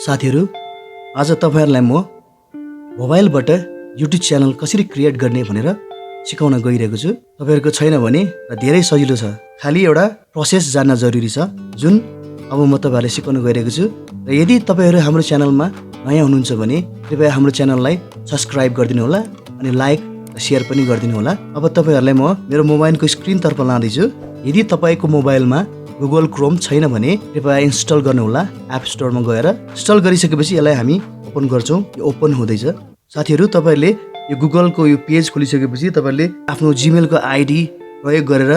साथीहरू, आज तपाईहरुलाई म मोबाइलबाट युट्युब च्यानल कसरी क्रिएट गर्ने भनेर सिकाउन गइरहेको छु। तपाईहरुको छैन भने धेरै सजिलो छ। खाली एउटा प्रोसेस जान्न जरुरी छ जुन अब म तपाईहरुलाई सिकाउन गइरहेको छु। र यदि तपाईहरु हाम्रो च्यानलमा नयाँ हुनुहुन्छ भने कृपया हाम्रो च्यानललाई सब्स्क्राइब गरिदिनु होला अनि लाइक र शेयर पनि गरिदिनु होला। अब तपाईहरुलाई म मेरो मोबाइलको स्क्रिन तर्फ लाँदैछु। यदि तपाईको मोबाइलमा गुगल क्रोम छैन भने कृपया इन्स्टल गर्नु होला एप स्टोरमा गएर। इन्स्टल गरिसकेपछि यसलाई हामी ओपन गर्छौं। यो ओपन हुँदैछ। साथीहरु, तपाईहरुले यो गुगलको यो पेज खोलिसकेपछि तपाईहरुले आफ्नो जीमेलको आईडी प्रयोग गरेर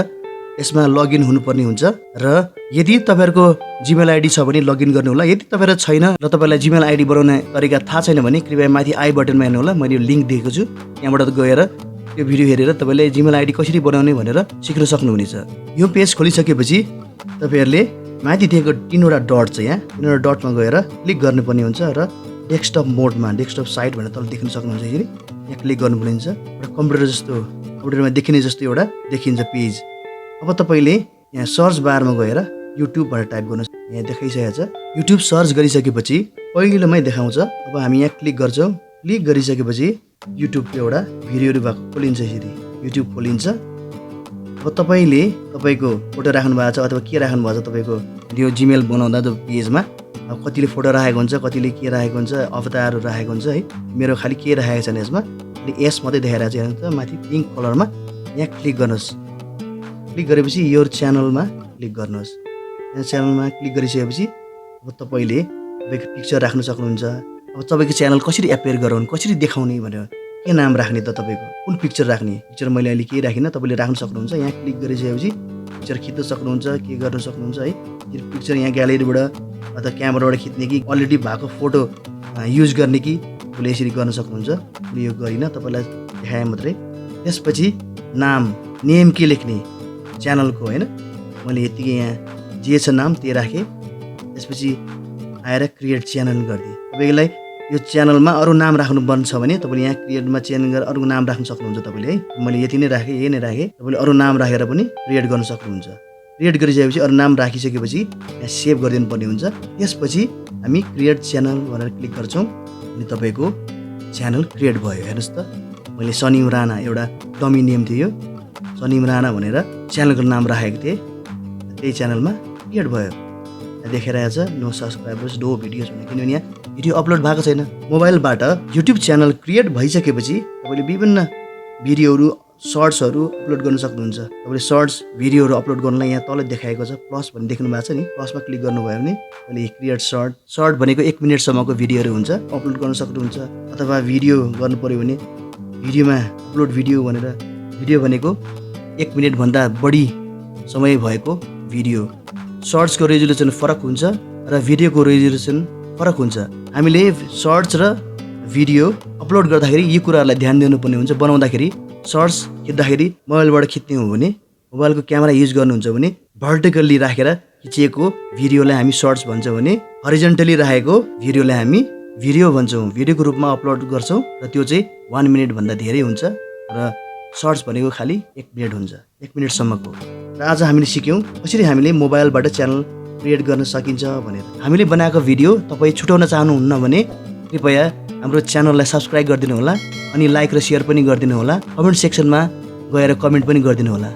यसमा लगइन हुनुपर्ने हुन्छ। र यदि तपाईहरुको जीमेल आईडी छ भने लगइन गर्नु होला। यदि तपाईहरु छैन र तपाईलाई जीमेल आईडी बनाउने तरिका थाहा छैन भने कृपया माथि आई बटनमा हेर्नु होला। मैले यो लिंक दिएको छु। यहाँबाट गएर यो भिडियो हेरेर तपाईले जीमेल आईडी कसरी बनाउने भनेर सिक्न सक्नुहुनेछ। यो पेज खोलिसकेपछि तपाईहरुले माथि दिएको तीनवटा डट छ। यहाँ तीनवटा डटमा गएर क्लिक गर्नुपर्ने हुन्छ र डेस्कटप मोडमा डेस्कटप साइट भनेर तल देख्न सक्नुहुन्छ। यसरी यहाँ क्लिक गर्नुपर्ने हुन्छ। एउटा कम्प्युटरमा देखिने जस्तो एउटा देखिन्छ पेज। अब तपाईले यहाँ सर्च बारमा गएर युट्युब भनेर टाइप गर्नुहोस्। यहाँ देखाइसकेको छ। युट्युब सर्च गरिसकेपछि पहिलोमै देखाउँछ। अब हामी यहाँ क्लिक गर्छौं। क्लिक गरिसकेपछि युट्युबको एउटा भिडियोहरु भएको खोलिन्छ। यसरी युट्युब खोलिन्छ। अब तपाईले तपाईको फोटो राख्नु भएको छ अथवा के राख्नु भएको छ तपाईको यो जीमेल बनाउँदा जो पेजमा कतिले फोटो राखेको हुन्छ, कतिले के राखेको हुन्छ, अवतारहरु राखेको हुन्छ है। मेरो खाली के राखेको छैन यसमा। अनि एस मात्रै देखाइरहेको छ। हेर्नुस् त माथि पिंक कलरमा यहाँ क्लिक गर्नुहोस्। क्लिक गरेपछि यो च्यानलमा क्लिक गर्नुहोस्। यहाँ च्यानलमा क्लिक गरिसकेपछि अब तपाईले तपाईको पिक्चर राख्न सक्नुहुन्छ। अब तपाईको च्यानल कसरी एपियर गराउने, कसरी देखाउने भनेर के नाम राख्ने त तपाईको कुन पिक्चर राख्ने। पिक्चर मैले अहिले के राखिन तपाईले राख्न सक्नुहुन्छ। यहाँ क्लिक गरिसकेपछि पिक्चर खिच्न सक्नुहुन्छ, के गर्न सक्नुहुन्छ है। पिक्चर यहाँ ग्यालेरीबाट अथवा क्यामेराबाट खिच्ने कि अलरेडी भएको फोटो युज गर्ने कि तपाईले यसरी गर्न सक्नुहुन्छ। मैले यो गरिन, तपाईलाई देखाए मात्रै। त्यसपछि नेम के लेख्ने च्यानलको हैन। मैले यतिकै यहाँ जे छ नाम त्यही राखे। त्यसपछि आएर क्रिएट च्यानल गर्दिए। तपाईलाई यो च्यानलमा अरु नाम राख्नु मन छ भने तपाईले यहाँ क्रिएटमा चेन्ज गरेर अरु नाम राख्न सक्नुहुन्छ तपाईले है। मैले यति नै राखे, यही नै राखे। तपाईले अरु नाम राखेर पनि क्रिएट गर्न सक्नुहुन्छ। क्रिएट गरिसकेपछि अरु नाम राखिसकेपछि यहाँ सेभ गरिदिनु पर्ने हुन्छ। त्यसपछि हामी क्रिएट च्यानल भनेर क्लिक गर्छौं अनि तपाईको च्यानल क्रिएट भयो। हेर्नुस् त मैले सनिम राणा एउटा डमी नेम थियो, सनिम राणा भनेर च्यानलको नाम राखेको थिएँ। त्यही च्यानलमा क्रिएट भयो। देखाइरहेको छ नो सब्स्क्राइबर्स नो भिडियोज भने, किनभने यहाँ भिडियो अपलोड भएको छैन। मोबाइलबाट युट्युब च्यानल क्रिएट भइसकेपछि तपाईले विभिन्न भिडियोहरु सर्ट्सहरु अपलोड गर्न सक्नुहुन्छ। तपाईले सर्ट्स भिडियोहरु अपलोड गर्नलाई यहाँ तल देखाएको छ प्लस भन्ने देख्नु भएको छ नि। प्लसमा क्लिक गर्नुभयो भने अहिले क्रिएट सर्ट भनेको 1 मिनेट सम्मको भिडियोहरु हुन्छ, अपलोड गर्न सक्नुहुन्छ। अथवा भिडियो गर्नु पर्यो भने भिडियोमा अपलोड भिडियो भनेर, भिडियो भनेको 1 मिनेट भन्दा बढी समय भएको भिडियो। सर्ट्सको रेजोल्युसन फरक हुन्छ र भिडियोको रेजोल्युसन फरक हुन्छ। हामीले सर्ट्स र भिडियो अपलोड गर्दाखेरि यी कुराहरुलाई ध्यान दिनुपर्ने हुन्छ। बनाउँदाखेरि सर्ट्स खिच्दाखेरि मोबाइलबाट खिच्ने हो भने, मोबाइलको क्यामेरा युज गर्नुहुन्छ भने भर्टिकली राखेर खिचिएको भिडियोलाई हामी सर्ट्स भन्छौं भने हरिजन्टली राखेको भिडियोलाई हामी भिडियो भन्छौं। भिडियोको रूपमा अपलोड गर्छौं र त्यो चाहिँ 1 मिनेट भन्दा धेरै हुन्छ र सर्ट्स भनेको खाली 1 मिनेट हुन्छ, 1 मिनेट सम्मको। र आज हामीले सिक्यौं कसरी हामीले मोबाइलबाट च्यानल क्रिएट गर्न सकिन्छ भनेर। हामीले बनाएको भिडियो तपाई छुटाउन चाहनुहुन्न भने कृपया हाम्रो च्यानललाई सब्स्क्राइब गरिदिनु होला अनि लाइक र शेयर पनि गरिदिनु होला। कमेन्ट सेक्सनमा गएर कमेन्ट पनि गरिदिनु होला।